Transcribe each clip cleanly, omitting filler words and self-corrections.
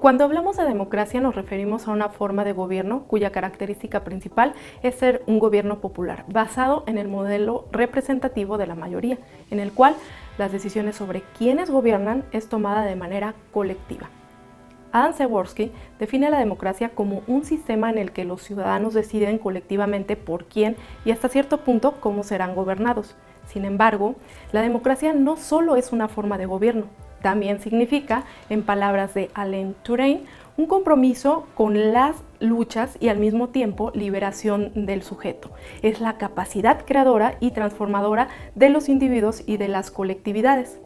Cuando hablamos de democracia nos referimos a una forma de gobierno cuya característica principal es ser un gobierno popular, basado en el modelo representativo de la mayoría, en el cual las decisiones sobre quiénes gobiernan es tomada de manera colectiva. Adam Przeworski define la democracia como un sistema en el que los ciudadanos deciden colectivamente por quién y hasta cierto punto cómo serán gobernados. Sin embargo, la democracia no solo es una forma de gobierno, también significa, en palabras de Alain Touraine, un compromiso con las luchas y al mismo tiempo liberación del sujeto. Es la capacidad creadora y transformadora de los individuos y de las colectividades.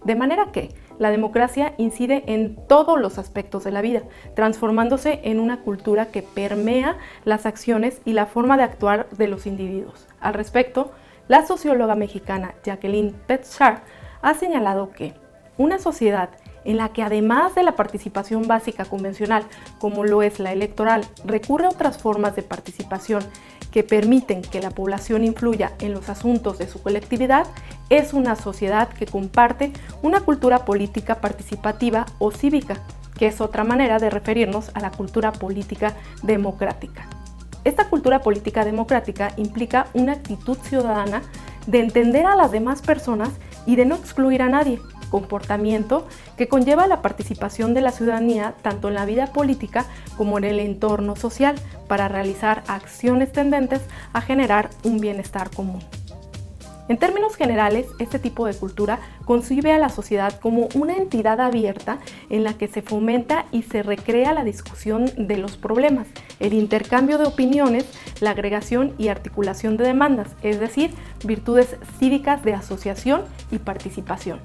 De manera que la democracia incide en todos los aspectos de la vida, transformándose en una cultura que permea las acciones y la forma de actuar de los individuos. Al respecto, la socióloga mexicana Jacqueline Petschar ha señalado que una sociedad en la que además de la participación básica convencional, como lo es la electoral, recurre a otras formas de participación que permiten que la población influya en los asuntos de su colectividad, es una sociedad que comparte una cultura política participativa o cívica, que es otra manera de referirnos a la cultura política democrática. Esta cultura política democrática implica una actitud ciudadana de entender a las demás personas y de no excluir a nadie, comportamiento que conlleva la participación de la ciudadanía tanto en la vida política como en el entorno social para realizar acciones tendentes a generar un bienestar común. En términos generales, este tipo de cultura concibe a la sociedad como una entidad abierta en la que se fomenta y se recrea la discusión de los problemas, el intercambio de opiniones, la agregación y articulación de demandas, es decir, virtudes cívicas de asociación y participación.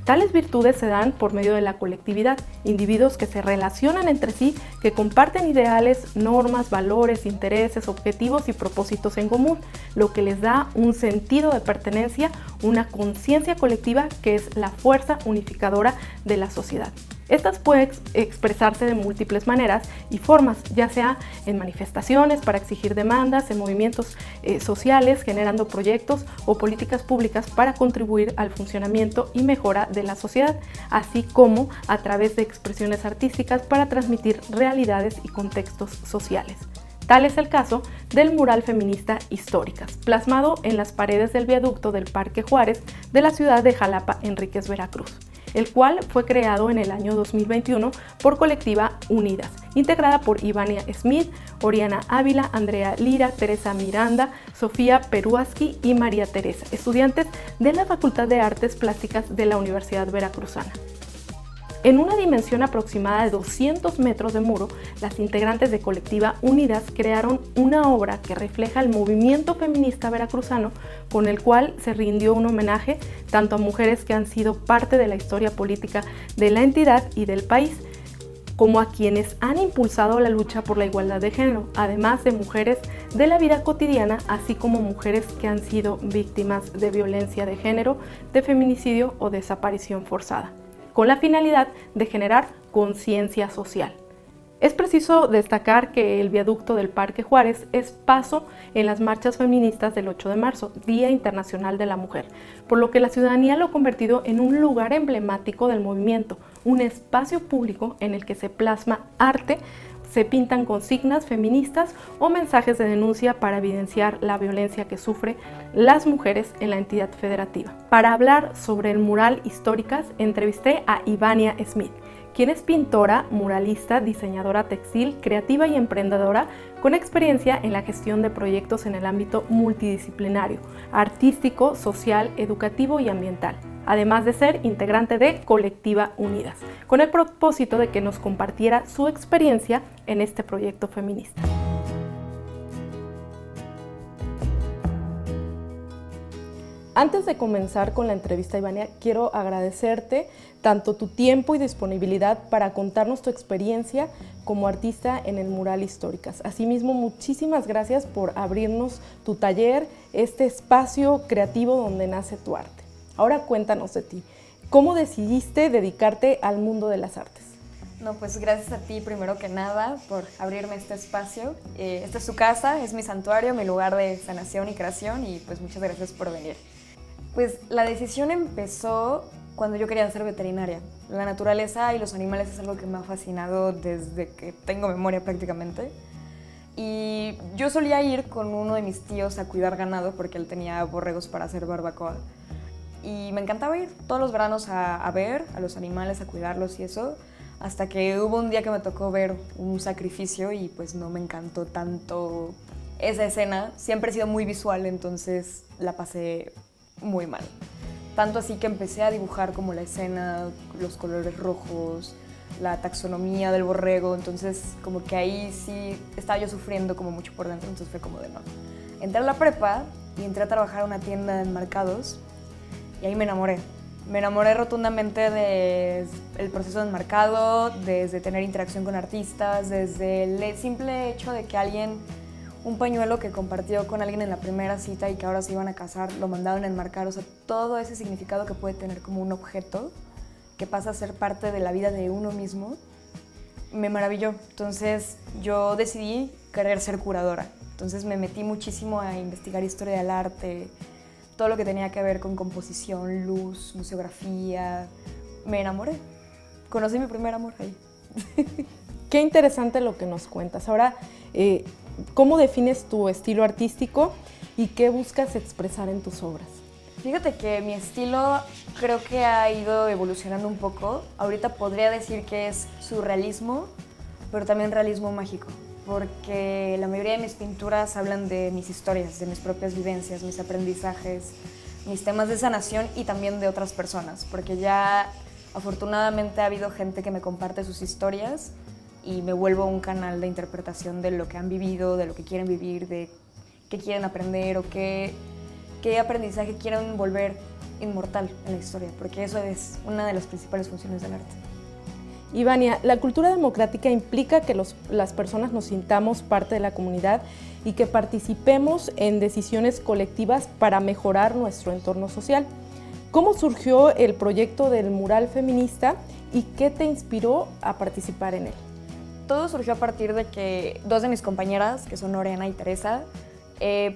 Tales virtudes se dan por medio de la colectividad, individuos que se relacionan entre sí, que comparten ideales, normas, valores, intereses, objetivos y propósitos en común, lo que les da un sentido de pertenencia, una conciencia colectiva que es la fuerza unificadora de la sociedad. Estas pueden expresarse de múltiples maneras y formas, ya sea en manifestaciones para exigir demandas, en movimientos sociales, generando proyectos o políticas públicas para contribuir al funcionamiento y mejora de la sociedad, así como a través de expresiones artísticas para transmitir realidades y contextos sociales. Tal es el caso del mural feminista Históricas, plasmado en las paredes del viaducto del Parque Juárez de la ciudad de Jalapa, Enríquez, Veracruz, el cual fue creado en el año 2021 por Colectiva Unidas, integrada por Ivania Smith, Oriana Ávila, Andrea Lira, Teresa Miranda, Sofía Peruaski y María Teresa, estudiantes de la Facultad de Artes Plásticas de la Universidad Veracruzana. En una dimensión aproximada de 200 metros de muro, las integrantes de Colectiva Unidas crearon una obra que refleja el movimiento feminista veracruzano, con el cual se rindió un homenaje tanto a mujeres que han sido parte de la historia política de la entidad y del país, como a quienes han impulsado la lucha por la igualdad de género, además de mujeres de la vida cotidiana, así como mujeres que han sido víctimas de violencia de género, de feminicidio o desaparición forzada, con la finalidad de generar conciencia social. Es preciso destacar que el viaducto del Parque Juárez es paso en las marchas feministas del 8 de marzo, Día Internacional de la Mujer, por lo que la ciudadanía lo ha convertido en un lugar emblemático del movimiento, un espacio público en el que se plasma arte, se pintan consignas feministas o mensajes de denuncia para evidenciar la violencia que sufren las mujeres en la entidad federativa. Para hablar sobre el mural Históricas, entrevisté a Ivania Smith, quien es pintora, muralista, diseñadora textil, creativa y emprendedora con experiencia en la gestión de proyectos en el ámbito multidisciplinario, artístico, social, educativo y ambiental, además de ser integrante de Colectiva Unidas, con el propósito de que nos compartiera su experiencia en este proyecto feminista. Antes de comenzar con la entrevista, Ivania, quiero agradecerte tanto tu tiempo y disponibilidad para contarnos tu experiencia como artista en el mural Históricas. Asimismo, muchísimas gracias por abrirnos tu taller, este espacio creativo donde nace tu arte. Ahora cuéntanos de ti. ¿Cómo decidiste dedicarte al mundo de las artes? No, pues gracias a ti primero que nada por abrirme este espacio. Esta es tu casa, es mi santuario, mi lugar de sanación y creación y pues muchas gracias por venir. Pues la decisión empezó cuando yo quería ser veterinaria. La naturaleza y los animales es algo que me ha fascinado desde que tengo memoria prácticamente. Y yo solía ir con uno de mis tíos a cuidar ganado porque él tenía borregos para hacer barbacoa. Y me encantaba ir todos los veranos a ver a los animales, a cuidarlos y eso, hasta que hubo un día que me tocó ver un sacrificio y pues no me encantó tanto esa escena. Siempre he sido muy visual, entonces la pasé muy mal. Tanto así que empecé a dibujar como la escena, los colores rojos, la taxonomía del borrego, entonces como que ahí sí estaba yo sufriendo como mucho por dentro, entonces fue como de no. Entré a la prepa y entré a trabajar a una tienda de enmarcados y ahí me enamoré. Me enamoré rotundamente del proceso de enmarcado, desde tener interacción con artistas, desde el simple hecho de que un pañuelo que compartió con alguien en la primera cita y que ahora se iban a casar, lo mandaron a enmarcar, o sea, todo ese significado que puede tener como un objeto que pasa a ser parte de la vida de uno mismo, me maravilló. Entonces yo decidí querer ser curadora. Entonces me metí muchísimo a investigar historia del arte, todo lo que tenía que ver con composición, luz, museografía. Me enamoré. Conocí mi primer amor ahí. Qué interesante lo que nos cuentas. Ahora, ¿cómo defines tu estilo artístico y qué buscas expresar en tus obras? Fíjate que mi estilo creo que ha ido evolucionando un poco. Ahorita podría decir que es surrealismo, pero también realismo mágico, porque la mayoría de mis pinturas hablan de mis historias, de mis propias vivencias, mis aprendizajes, mis temas de sanación y también de otras personas, porque ya afortunadamente ha habido gente que me comparte sus historias y me vuelvo un canal de interpretación de lo que han vivido, de lo que quieren vivir, de qué quieren aprender o qué aprendizaje quieren volver inmortal en la historia, porque eso es una de las principales funciones del arte. Ivania, la cultura democrática implica que las personas nos sintamos parte de la comunidad y que participemos en decisiones colectivas para mejorar nuestro entorno social. ¿Cómo surgió el proyecto del mural feminista y qué te inspiró a participar en él? Todo surgió a partir de que dos de mis compañeras, que son Oriana y Teresa,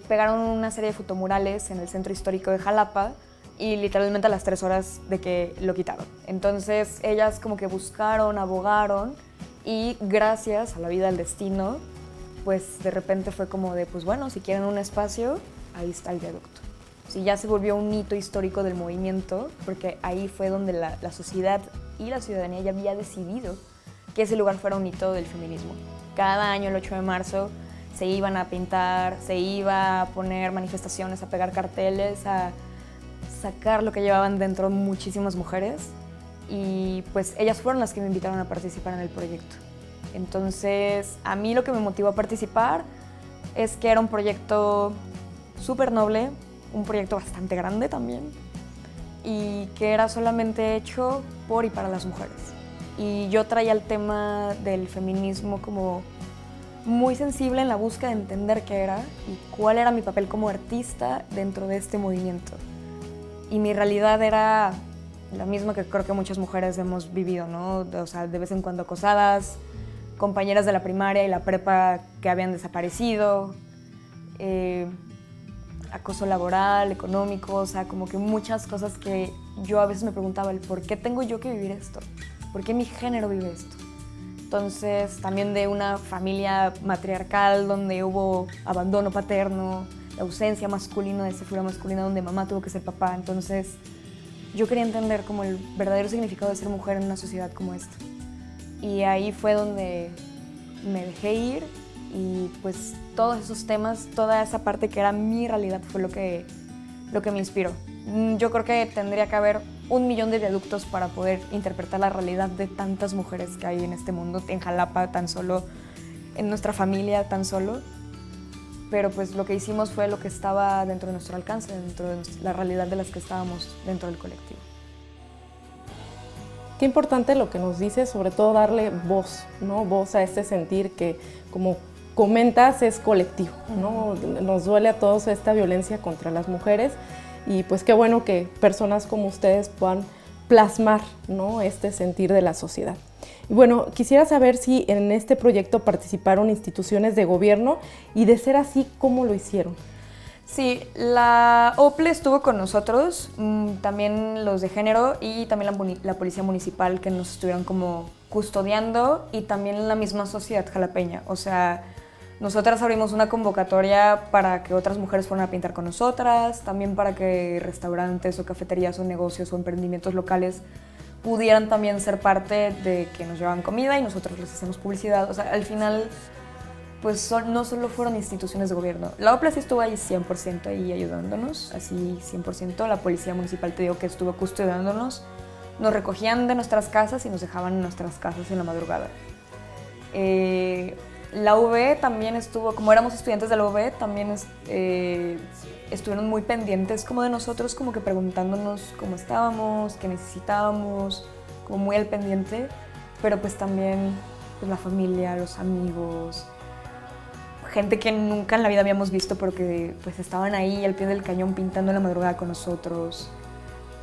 pegaron una serie de fotomurales en el centro histórico de Jalapa y literalmente a las 3 horas de que lo quitaron. Entonces ellas como que buscaron, abogaron y gracias a la vida del destino, pues de repente fue como de, pues bueno, si quieren un espacio, ahí está el viaducto. Sí, ya se volvió un hito histórico del movimiento, porque ahí fue donde la sociedad y la ciudadanía ya había decidido que ese lugar fuera un hito del feminismo. Cada año, el 8 de marzo, se iban a pintar, se iba a poner manifestaciones, a pegar carteles, a sacar lo que llevaban dentro muchísimas mujeres y pues ellas fueron las que me invitaron a participar en el proyecto. Entonces, a mí lo que me motivó a participar es que era un proyecto súper noble, un proyecto bastante grande también y que era solamente hecho por y para las mujeres. Y yo traía el tema del feminismo como muy sensible en la búsqueda de entender qué era y cuál era mi papel como artista dentro de este movimiento. Y mi realidad era la misma que creo que muchas mujeres hemos vivido, ¿no? O sea, de vez en cuando acosadas, compañeras de la primaria y la prepa que habían desaparecido, acoso laboral, económico, o sea, como que muchas cosas que yo a veces me preguntaba, el ¿por qué tengo yo que vivir esto? ¿Por qué mi género vive esto? Entonces, también de una familia matriarcal donde hubo abandono paterno, la ausencia masculina de esa figura masculina donde mamá tuvo que ser papá. Entonces, yo quería entender como el verdadero significado de ser mujer en una sociedad como esta. Y ahí fue donde me dejé ir y pues todos esos temas, toda esa parte que era mi realidad fue lo que me inspiró. Yo creo que tendría que haber 1.000.000 de viaductos para poder interpretar la realidad de tantas mujeres que hay en este mundo, en Jalapa tan solo, en nuestra familia tan solo. Pero pues lo que hicimos fue lo que estaba dentro de nuestro alcance, dentro de la realidad de las que estábamos dentro del colectivo. Qué importante lo que nos dices, sobre todo darle voz, ¿no? Voz a este sentir que, como comentas, es colectivo, ¿no? Nos duele a todos esta violencia contra las mujeres y pues qué bueno que personas como ustedes puedan plasmar, ¿no?, este sentir de la sociedad. Y bueno, quisiera saber si en este proyecto participaron instituciones de gobierno y de ser así, ¿cómo lo hicieron? Sí, la OPLE estuvo con nosotros, también los de género y también la policía municipal que nos estuvieron como custodiando y también la misma sociedad jalapeña. O sea, nosotras abrimos una convocatoria para que otras mujeres fueran a pintar con nosotras, también para que restaurantes o cafeterías o negocios o emprendimientos locales pudieran también ser parte de que nos llevaban comida y nosotros les hacemos publicidad. O sea, al final pues no solo fueron instituciones de gobierno. La OPLA sí estuvo ahí 100% ahí ayudándonos, así 100%. La policía municipal, te digo que estuvo custodiándonos. Nos recogían de nuestras casas y nos dejaban en nuestras casas en la madrugada. La UV también estuvo, como éramos estudiantes de la UV, también estuvieron muy pendientes como de nosotros, como que preguntándonos cómo estábamos, qué necesitábamos, como muy al pendiente. Pero pues también pues, la familia, los amigos, gente que nunca en la vida habíamos visto porque pues estaban ahí al pie del cañón pintando en la madrugada con nosotros.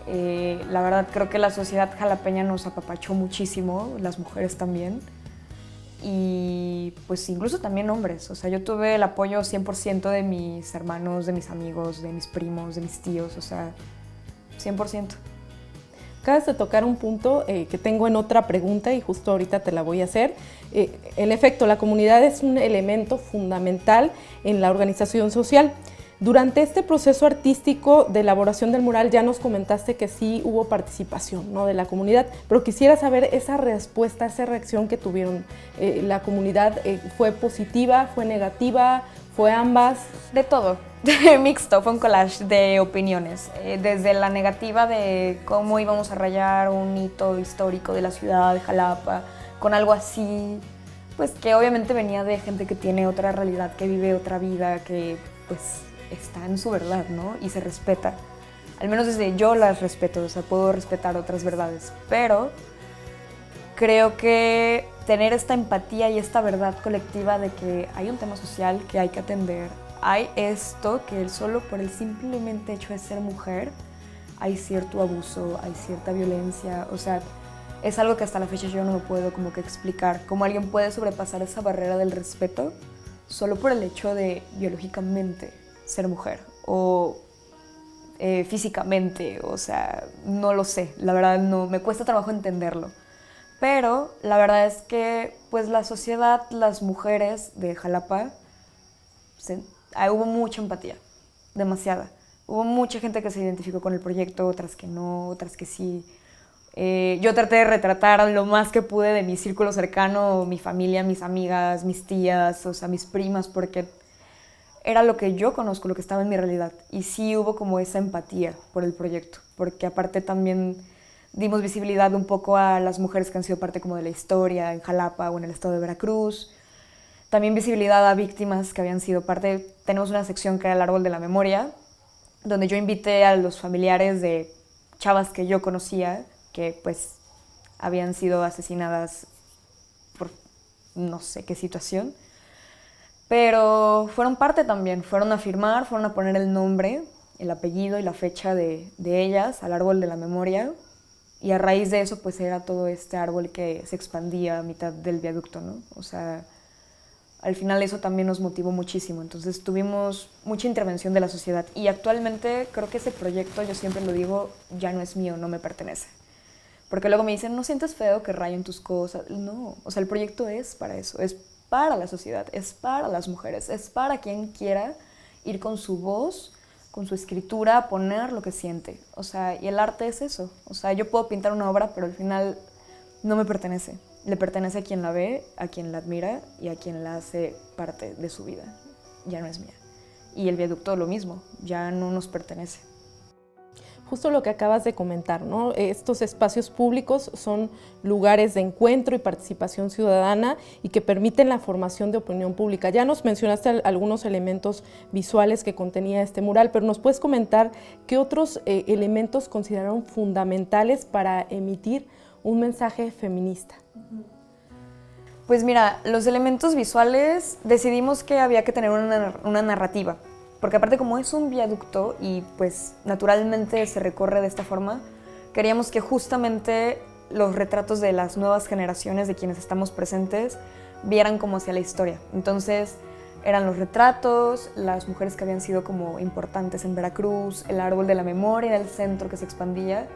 La verdad creo que la sociedad jalapeña nos apapachó muchísimo, las mujeres también. Y pues incluso también hombres, o sea, yo tuve el apoyo 100% de mis hermanos, de mis amigos, de mis primos, de mis tíos, o sea, 100%. Acabas de tocar un punto que tengo en otra pregunta y justo ahorita te la voy a hacer. En efecto, la comunidad es un elemento fundamental en la organización social. Durante este proceso artístico de elaboración del mural ya nos comentaste que sí hubo participación, ¿no?, de la comunidad, pero quisiera saber esa respuesta, esa reacción que tuvieron. ¿La comunidad fue positiva, fue negativa, fue ambas? De todo, mixto, fue un collage de opiniones, desde la negativa de cómo íbamos a rayar un hito histórico de la ciudad de Jalapa, con algo así, pues que obviamente venía de gente que tiene otra realidad, que vive otra vida, que pues está en su verdad, ¿no? Y se respeta. Al menos desde yo las respeto, o sea, puedo respetar otras verdades, pero creo que tener esta empatía y esta verdad colectiva de que hay un tema social que hay que atender, hay esto que solo por el simplemente hecho de ser mujer hay cierto abuso, hay cierta violencia, o sea, es algo que hasta la fecha yo no me puedo como que explicar, cómo alguien puede sobrepasar esa barrera del respeto solo por el hecho de biológicamente ser mujer o físicamente, o sea, no lo sé, la verdad no, me cuesta trabajo entenderlo. Pero la verdad es que pues la sociedad, las mujeres de Jalapa, hubo mucha empatía, demasiada. Hubo mucha gente que se identificó con el proyecto, otras que no, otras que sí. Yo traté de retratar lo más que pude de mi círculo cercano, mi familia, mis amigas, mis tías, o sea, mis primas, porque era lo que yo conozco, lo que estaba en mi realidad. Y sí hubo como esa empatía por el proyecto, porque aparte también dimos visibilidad un poco a las mujeres que han sido parte como de la historia en Jalapa o en el estado de Veracruz. También visibilidad a víctimas que habían sido parte. Tenemos una sección que era el Árbol de la Memoria, donde yo invité a los familiares de chavas que yo conocía, que pues habían sido asesinadas por no sé qué situación. Pero fueron parte también, fueron a firmar, fueron a poner el nombre, el apellido y la fecha de ellas al Árbol de la Memoria. Y a raíz de eso, pues era todo este árbol que se expandía a mitad del viaducto, ¿no? O sea, al final eso también nos motivó muchísimo. Entonces tuvimos mucha intervención de la sociedad. Y actualmente creo que ese proyecto, yo siempre lo digo, ya no es mío, no me pertenece. Porque luego me dicen, ¿no sientes feo que rayen tus cosas? No, o sea, el proyecto es para eso, es para la sociedad, es para las mujeres, es para quien quiera ir con su voz, con su escritura, a poner lo que siente. O sea, y el arte es eso. O sea, yo puedo pintar una obra, pero al final no me pertenece. Le pertenece a quien la ve, a quien la admira y a quien la hace parte de su vida. Ya no es mía. Y el viaducto lo mismo, ya no nos pertenece. Justo lo que acabas de comentar, ¿no? Estos espacios públicos son lugares de encuentro y participación ciudadana y que permiten la formación de opinión pública. Ya nos mencionaste algunos elementos visuales que contenía este mural, pero ¿nos puedes comentar qué otros elementos consideraron fundamentales para emitir un mensaje feminista? Pues mira, los elementos visuales decidimos que había que tener una narrativa. Porque aparte como es un viaducto y pues naturalmente se recorre de esta forma, queríamos que justamente los retratos de las nuevas generaciones de quienes estamos presentes vieran como hacia la historia. Entonces eran los retratos, las mujeres que habían sido como importantes en Veracruz, el árbol de la memoria en el centro que se expandía,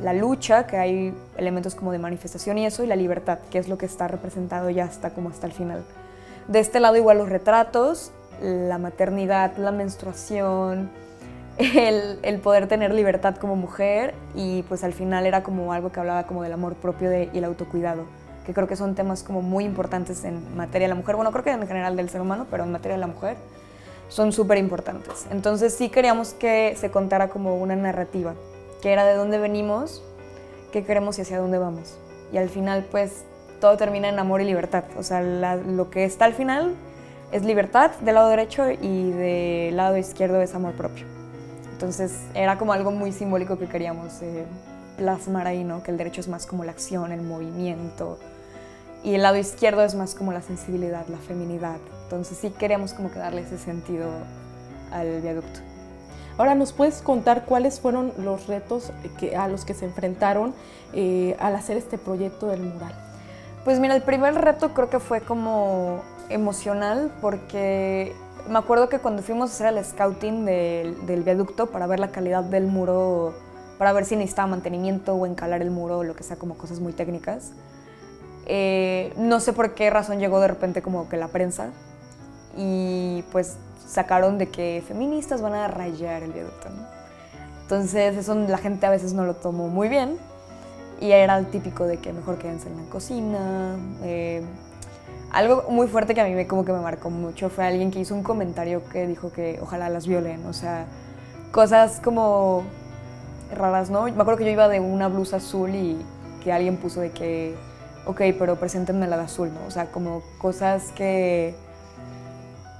la lucha, que hay elementos como de manifestación y eso, y la libertad, que es lo que está representado ya hasta como hasta el final. De este lado igual los retratos, la maternidad, la menstruación, el poder tener libertad como mujer, y pues al final era como algo que hablaba como del amor propio y el autocuidado, que creo que son temas como muy importantes en materia de la mujer, bueno, creo que en general del ser humano, pero en materia de la mujer son súper importantes. Entonces sí queríamos que se contara como una narrativa, que era de dónde venimos, qué queremos y hacia dónde vamos. Y al final pues todo termina en amor y libertad, o sea, lo que está al final es libertad del lado derecho y del lado izquierdo es amor propio. Entonces era como algo muy simbólico que queríamos plasmar ahí, ¿no? Que el derecho es más como la acción, el movimiento, y el lado izquierdo es más como la sensibilidad, la feminidad. Entonces sí queríamos como que darle ese sentido al viaducto. Ahora, ¿nos puedes contar cuáles fueron los retos a los que se enfrentaron al hacer este proyecto del mural? Pues mira, el primer reto creo que fue como emocional, porque me acuerdo que cuando fuimos a hacer el scouting del viaducto para ver la calidad del muro, para ver si necesitaba mantenimiento o encalar el muro o lo que sea, como cosas muy técnicas, no sé por qué razón llegó de repente como que la prensa y pues sacaron de que feministas van a rayar el viaducto, ¿no? Entonces eso la gente a veces no lo tomó muy bien y era el típico de que mejor quédense en la cocina. Algo muy fuerte que a mí como que me marcó mucho fue alguien que hizo un comentario que dijo que ojalá las violen, o sea, cosas como raras, ¿no? Me acuerdo que yo iba de una blusa azul y que alguien puso de que, ok, pero preséntenme la de azul, ¿no? O sea, como cosas que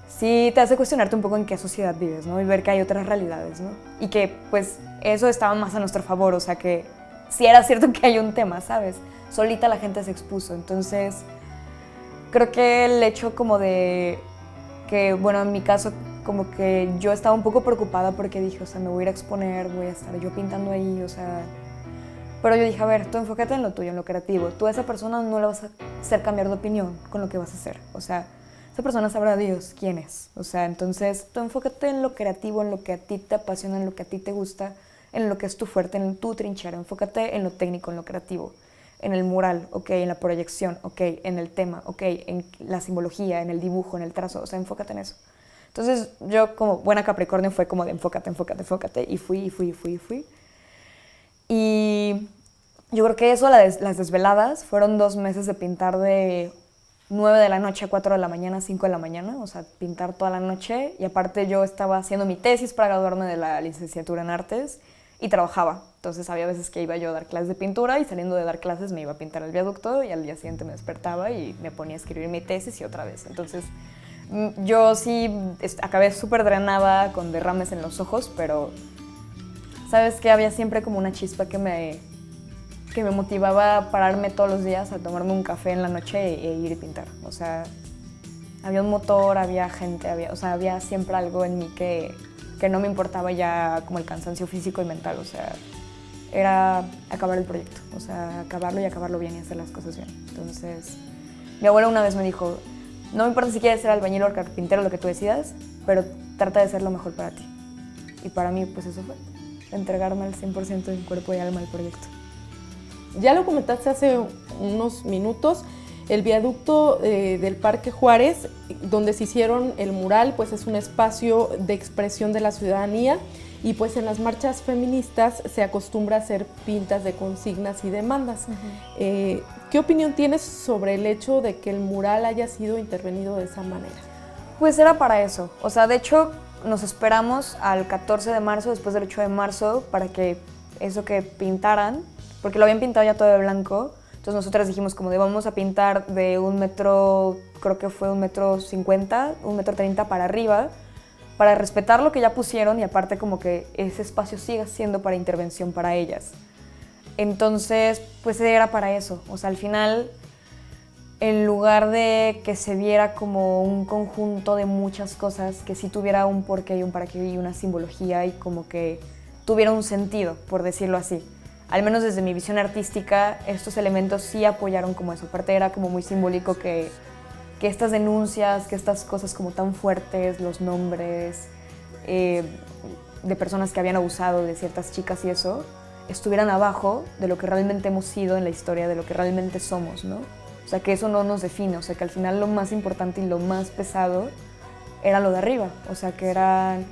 sí te hace cuestionarte un poco en qué sociedad vives, ¿no? Y ver que hay otras realidades, ¿no? Y que, pues, eso estaba más a nuestro favor, o sea, que sí era cierto que hay un tema, ¿sabes? Solita la gente se expuso, entonces creo que el hecho como de que, bueno, en mi caso, como que yo estaba un poco preocupada porque dije, o sea, me voy a ir a exponer, voy a estar yo pintando ahí, o sea. Pero yo dije, a ver, tú enfócate en lo tuyo, en lo creativo. Tú a esa persona no le vas a hacer cambiar de opinión con lo que vas a hacer. O sea, esa persona sabrá Dios quién es. O sea, entonces tú enfócate en lo creativo, en lo que a ti te apasiona, en lo que a ti te gusta, en lo que es tu fuerte, en tu trinchera. Enfócate en lo técnico, en lo creativo. En el mural, ok, en la proyección, ok, en el tema, ok, en la simbología, en el dibujo, en el trazo. O sea, enfócate en eso. Entonces yo como buena Capricornio fue como de enfócate, enfócate, enfócate. Y fui. Y yo creo que eso, las desveladas, fueron 2 meses de pintar de 9 de la noche a 4 de la mañana, 5 de la mañana, o sea, pintar toda la noche. Y aparte yo estaba haciendo mi tesis para graduarme de la licenciatura en artes y trabajaba. Entonces había veces que iba yo a dar clases de pintura y saliendo de dar clases me iba a pintar el viaducto y al día siguiente me despertaba y me ponía a escribir mi tesis y otra vez. Entonces yo sí acabé súper drenada con derrames en los ojos, pero sabes que había siempre como una chispa que me motivaba a pararme todos los días a tomarme un café en la noche e ir y pintar. O sea, había un motor, había gente, había siempre algo en mí que no me importaba ya como el cansancio físico y mental. O sea, era acabar el proyecto, o sea, acabarlo y acabarlo bien y hacer las cosas bien. Entonces, mi abuela una vez me dijo, no me importa si quieres ser albañil o carpintero, lo que tú decidas, pero trata de ser lo mejor para ti. Y para mí, pues eso fue, entregarme al 100% en cuerpo y alma al proyecto. Ya lo comentaste hace unos minutos, el viaducto del Parque Juárez, donde se hicieron el mural, pues es un espacio de expresión de la ciudadanía y pues en las marchas feministas se acostumbra a hacer pintas de consignas y demandas. ¿Qué opinión tienes sobre el hecho de que el mural haya sido intervenido de esa manera? Pues era para eso, o sea, de hecho nos esperamos al 14 de marzo, después del 8 de marzo, para que eso que pintaran, porque lo habían pintado ya todo de blanco. Entonces nosotras dijimos como de vamos a pintar de 1 metro, creo que fue 1,50 m, 1,30 m para arriba, para respetar lo que ya pusieron y aparte como que ese espacio siga siendo para intervención para ellas. Entonces, pues era para eso. O sea, al final, en lugar de que se viera como un conjunto de muchas cosas, que sí tuviera un porqué y un para qué y una simbología y como que tuviera un sentido, por decirlo así. Al menos desde mi visión artística, estos elementos sí apoyaron como eso. Aparte era como muy simbólico que que estas denuncias, que estas cosas como tan fuertes, los nombres de personas que habían abusado de ciertas chicas y eso, estuvieran abajo de lo que realmente hemos sido en la historia, de lo que realmente somos, ¿no? O sea, que eso no nos define, o sea, que al final lo más importante y lo más pesado era lo de arriba, o sea, que eran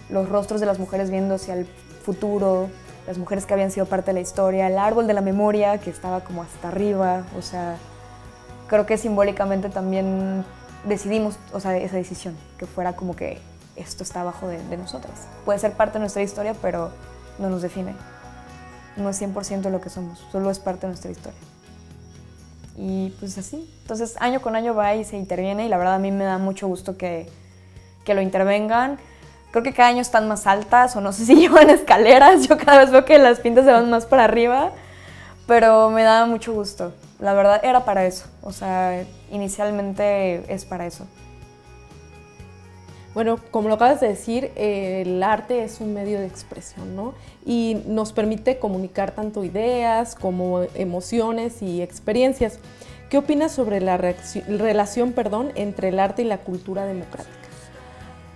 los rostros de las mujeres viendo hacia el futuro, las mujeres que habían sido parte de la historia, el árbol de la memoria que estaba como hasta arriba, o sea, creo que simbólicamente también decidimos, o sea, esa decisión, que fuera como que esto está abajo de nosotras. Puede ser parte de nuestra historia, pero no nos define. No es 100% lo que somos, solo es parte de nuestra historia. Y pues así. Entonces, año con año va y se interviene y la verdad a mí me da mucho gusto que lo intervengan. Creo que cada año están más altas o no sé si llevan escaleras. Yo cada vez veo que las pintas se van más para arriba, pero me da mucho gusto. La verdad era para eso, o sea, inicialmente es para eso. Bueno, como lo acabas de decir, el arte es un medio de expresión, ¿no? Y nos permite comunicar tanto ideas como emociones y experiencias. ¿Qué opinas sobre la relación entre el arte y la cultura democrática?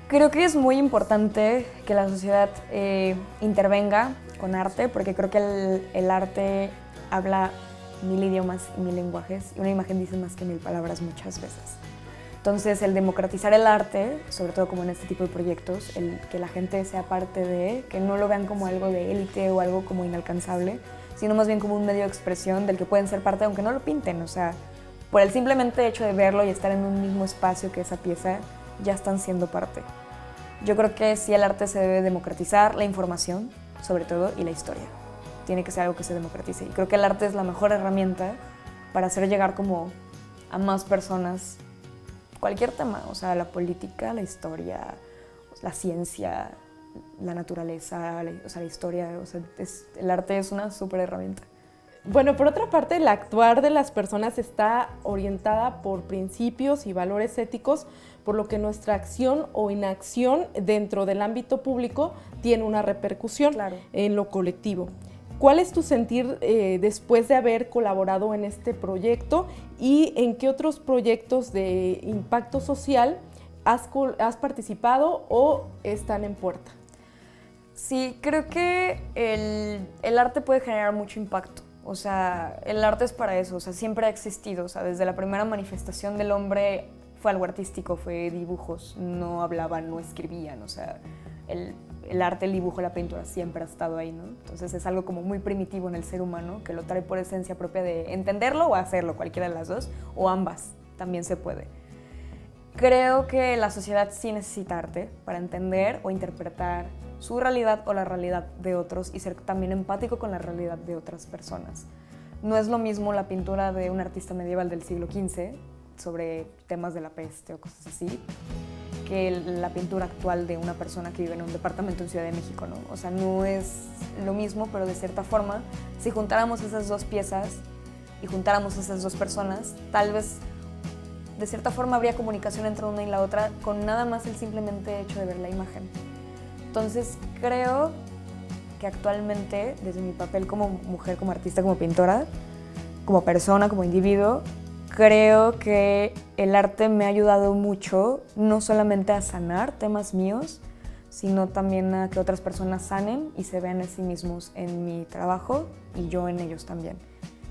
Creo que es muy importante que la sociedad intervenga con arte, porque creo que el arte habla 1000 idiomas y 1000 lenguajes, y una imagen dice más que 1000 palabras muchas veces. Entonces, el democratizar el arte, sobre todo como en este tipo de proyectos, el que la gente sea parte de, que no lo vean como algo de élite o algo como inalcanzable, sino más bien como un medio de expresión del que pueden ser parte, aunque no lo pinten, o sea, por el simplemente hecho de verlo y estar en un mismo espacio que esa pieza, ya están siendo parte. Yo creo que sí, el arte se debe democratizar, la información, sobre todo, y la historia. Tiene que ser algo que se democratice. Y creo que el arte es la mejor herramienta para hacer llegar como a más personas cualquier tema, o sea, la política, la historia, la ciencia, la naturaleza, o sea, la historia, o sea, el arte es una súper herramienta. Bueno, por otra parte, el actuar de las personas está orientada por principios y valores éticos, por lo que nuestra acción o inacción dentro del ámbito público tiene una repercusión en lo colectivo. ¿Cuál es tu sentir después de haber colaborado en este proyecto y en qué otros proyectos de impacto social has participado o están en puerta? Sí, creo que el arte puede generar mucho impacto. O sea, el arte es para eso, o sea, siempre ha existido. O sea, desde la primera manifestación del hombre fue algo artístico, fue dibujos, no hablaban, no escribían, o sea, el arte, el dibujo, la pintura siempre ha estado ahí, ¿no? Entonces es algo como muy primitivo en el ser humano, que lo trae por esencia propia de entenderlo o hacerlo, cualquiera de las dos, o ambas, también se puede. Creo que la sociedad sí necesita arte para entender o interpretar su realidad o la realidad de otros y ser también empático con la realidad de otras personas. No es lo mismo la pintura de un artista medieval del siglo XV sobre temas de la peste o cosas así, que la pintura actual de una persona que vive en un departamento en Ciudad de México, ¿no? O sea, no es lo mismo, pero de cierta forma, si juntáramos esas dos piezas y juntáramos esas dos personas, tal vez de cierta forma habría comunicación entre una y la otra con nada más el simplemente hecho de ver la imagen. Entonces, creo que actualmente, desde mi papel como mujer, como artista, como pintora, como persona, como individuo, creo que el arte me ha ayudado mucho, no solamente a sanar temas míos, sino también a que otras personas sanen y se vean a sí mismos en mi trabajo y yo en ellos también.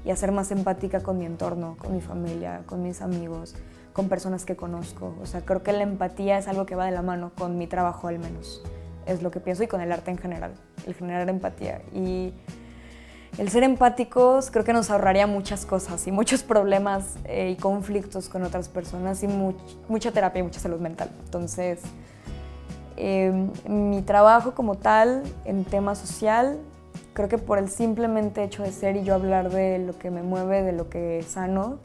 Y a ser más empática con mi entorno, con mi familia, con mis amigos, con personas que conozco. O sea, creo que la empatía es algo que va de la mano con mi trabajo al menos. Es lo que pienso y con el arte en general, el generar empatía. Y el ser empáticos creo que nos ahorraría muchas cosas y muchos problemas y conflictos con otras personas y mucha terapia y mucha salud mental. Entonces, mi trabajo como tal en tema social, creo que por el simplemente hecho de ser y yo hablar de lo que me mueve, de lo que sano,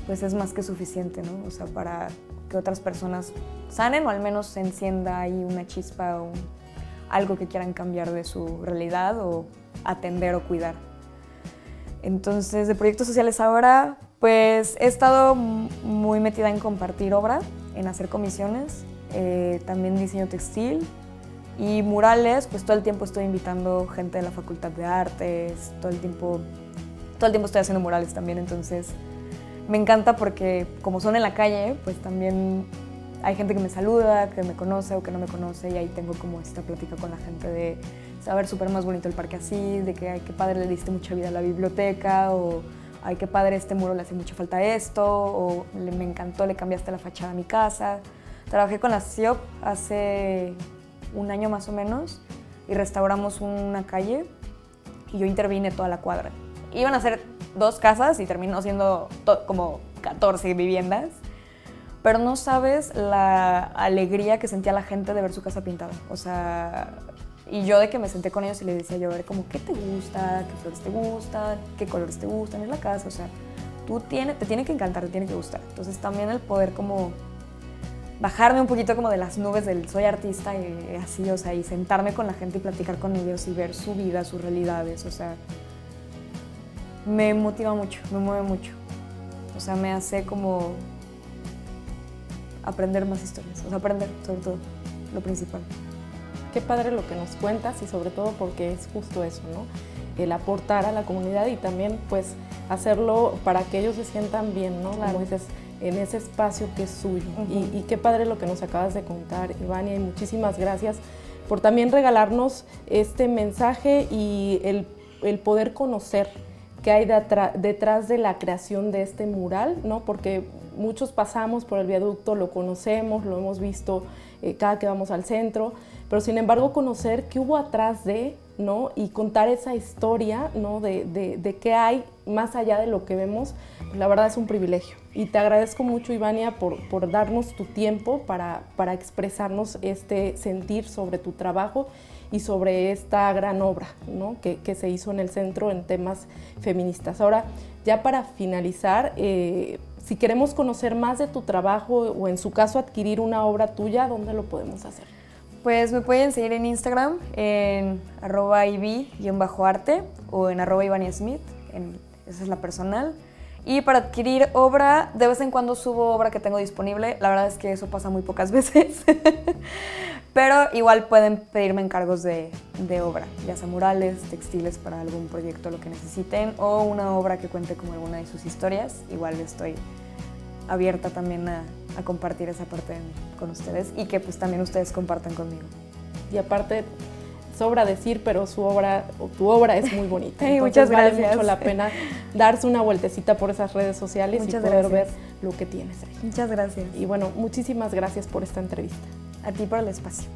pues es más que suficiente, ¿no? O sea, para que otras personas sanen o al menos se encienda ahí una chispa o algo que quieran cambiar de su realidad o atender o cuidar. Entonces, de proyectos sociales ahora, pues he estado muy metida en compartir obra, en hacer comisiones, también diseño textil y murales, pues todo el tiempo estoy invitando gente de la Facultad de Artes, todo el tiempo estoy haciendo murales también, entonces me encanta porque como son en la calle, pues también hay gente que me saluda, que me conoce o que no me conoce, y ahí tengo como esta plática con la gente de saber súper más bonito el parque así, de que ay, qué padre le diste mucha vida a la biblioteca, o ay, qué padre este muro le hace mucha falta esto, o me encantó, le cambiaste la fachada a mi casa. Trabajé con la CIOP hace un año más o menos y restauramos una calle y yo intervine toda la cuadra. Iban a ser 2 casas y terminó siendo como 14 viviendas. Pero no sabes la alegría que sentía la gente de ver su casa pintada. O sea, y yo de que me senté con ellos y les decía yo, a ver, como, ¿qué te gusta? ¿Qué flores te gustan? ¿Qué colores te gustan en la casa? O sea, te tiene que encantar, te tiene que gustar. Entonces también el poder como bajarme un poquito como de las nubes del soy artista y así, o sea, y sentarme con la gente y platicar con ellos y ver su vida, sus realidades, o sea, me motiva mucho, me mueve mucho. O sea, me hace como aprender más historias, o sea, aprender sobre todo, lo principal. Qué padre lo que nos cuentas y sobre todo porque es justo eso, ¿no? El aportar a la comunidad y también pues hacerlo para que ellos se sientan bien, ¿no? Claro. Como dices, en ese espacio que es suyo. Y qué padre lo que nos acabas de contar, Ivania, y muchísimas gracias por también regalarnos este mensaje y el poder conocer qué hay detrás de la creación de este mural, ¿no? Porque muchos pasamos por el viaducto, lo conocemos, lo hemos visto cada que vamos al centro, pero sin embargo conocer qué hubo atrás de, ¿no? Y contar esa historia, ¿no? de qué hay más allá de lo que vemos, pues la verdad es un privilegio. Y te agradezco mucho, Ivania, por darnos tu tiempo para expresarnos este sentir sobre tu trabajo y sobre esta gran obra, ¿no? que se hizo en el centro en temas feministas. Ahora, ya para finalizar, si queremos conocer más de tu trabajo o en su caso adquirir una obra tuya, ¿dónde lo podemos hacer? Pues me pueden seguir en Instagram en @ivi_arte o en @ivaniasmith, esa es la personal. Y para adquirir obra, de vez en cuando subo obra que tengo disponible, la verdad es que eso pasa muy pocas veces, pero igual pueden pedirme encargos de obra, ya sea murales, textiles para algún proyecto, lo que necesiten, o una obra que cuente como alguna de sus historias, igual estoy abierta también a compartir esa parte con ustedes y que pues también ustedes compartan conmigo. Y aparte, sobra decir, pero tu obra es muy bonita. Hey, entonces muchas gracias. vale mucho la pena darse una vueltecita por esas redes sociales Muchas y poder gracias. ver lo que tienes ahí. Muchas gracias. Y bueno, muchísimas gracias por esta entrevista. A ti por el espacio.